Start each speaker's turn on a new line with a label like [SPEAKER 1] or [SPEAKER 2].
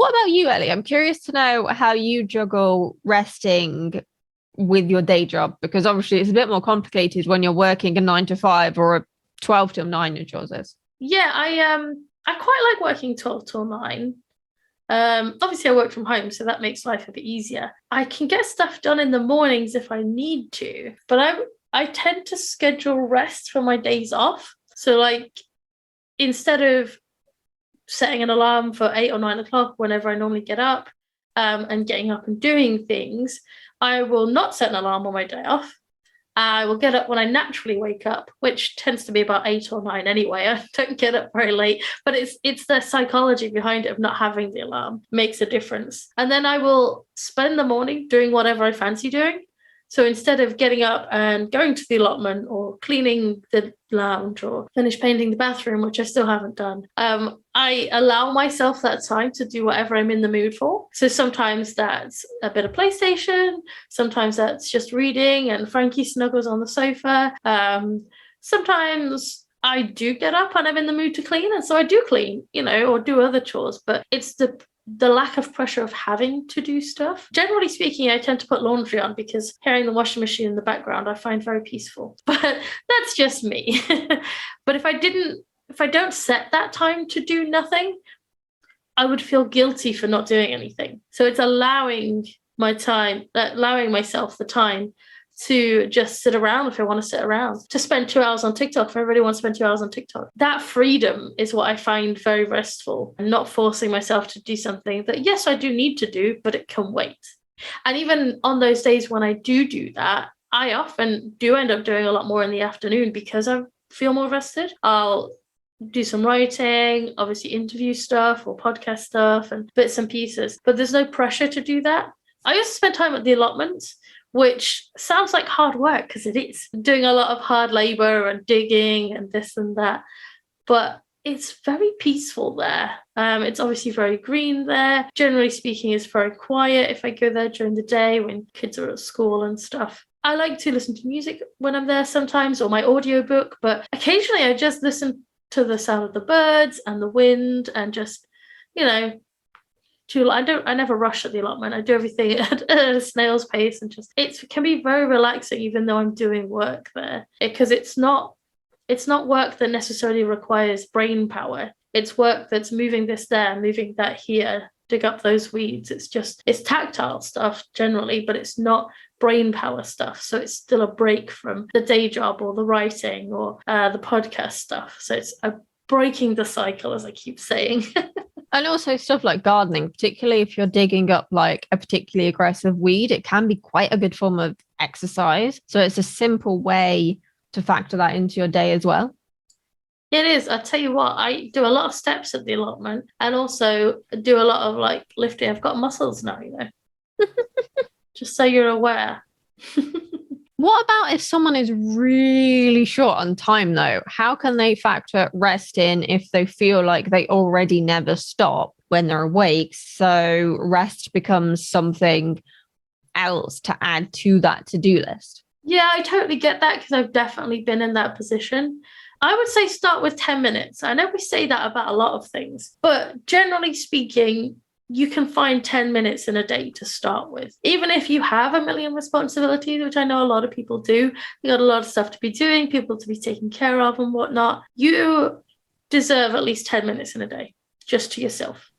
[SPEAKER 1] What about you, Ellie? I'm curious to know how you juggle resting with your day job, because obviously it's a bit more complicated when you're working a 9 to 5 or a 12 till 9 as yours is.
[SPEAKER 2] Yeah, I quite like working 12 till 9. Obviously I work from home, so that makes life a bit easier. I can get stuff done in the mornings if I need to, but I tend to schedule rest for my days off. So like instead of setting an alarm for 8 or 9 o'clock whenever I normally get up, and getting up and doing things, I will not set an alarm on my day off. I will get up when I naturally wake up, which tends to be about 8 or 9 anyway. I don't get up very late, but it's the psychology behind it of not having the alarm makes a difference. And then I will spend the morning doing whatever I fancy doing. So instead of getting up and going to the allotment or cleaning the lounge or finish painting the bathroom, which I still haven't done, I allow myself that time to do whatever I'm in the mood for. So sometimes that's a bit of PlayStation, sometimes that's just reading and Frankie snuggles on the sofa. Sometimes I do get up and I'm in the mood to clean, and so I do clean, or do other chores, but it's the lack of pressure of having to do stuff. Generally speaking, I tend to put laundry on because hearing the washing machine in the background I find very peaceful. But that's just me. But if I don't set that time to do nothing, I would feel guilty for not doing anything. So it's allowing myself the time to just sit around if I want to sit around, to spend 2 hours on TikTok if I really want to spend 2 hours on TikTok. That freedom is what I find very restful, and not forcing myself to do something that, yes, I do need to do, but it can wait. And even on those days when I do that, I often do end up doing a lot more in the afternoon because I feel more rested. I'll do some writing, obviously interview stuff or podcast stuff and bits and pieces, but there's no pressure to do that. I also spend time at the allotment, which sounds like hard work because it is, doing a lot of hard labor and digging and this and that, but it's very peaceful there. It's obviously very green there. Generally speaking, it's very quiet if I go there during the day when kids are at school and stuff. I like to listen to music when I'm there sometimes, or my audiobook, but occasionally I just listen to the sound of the birds and the wind and just, I never rush at the allotment. I do everything at a snail's pace, and just it can be very relaxing even though I'm doing work there, because it's not work that necessarily requires brain power. It's work that's moving this there, moving that here, dig up those weeds. It's tactile stuff generally, but it's not brain power stuff. So it's still a break from the day job or the writing or the podcast stuff. So it's a breaking the cycle, as I keep saying.
[SPEAKER 1] And also stuff like gardening, particularly if you're digging up like a particularly aggressive weed, it can be quite a good form of exercise. So it's a simple way to factor that into your day as well.
[SPEAKER 2] It is. I tell you what, I do a lot of steps at the allotment and also do a lot of like lifting. I've got muscles now, just so you're aware.
[SPEAKER 1] What about if someone is really short on time, though? How can they factor rest in if they feel like they already never stop when they're awake? So rest becomes something else to add to that to-do list.
[SPEAKER 2] Yeah, I totally get that because I've definitely been in that position. I would say start with 10 minutes. I know we say that about a lot of things, but generally speaking, you can find 10 minutes in a day to start with. Even if you have a million responsibilities, which I know a lot of people do, you got a lot of stuff to be doing, people to be taking care of and whatnot, you deserve at least 10 minutes in a day just to yourself.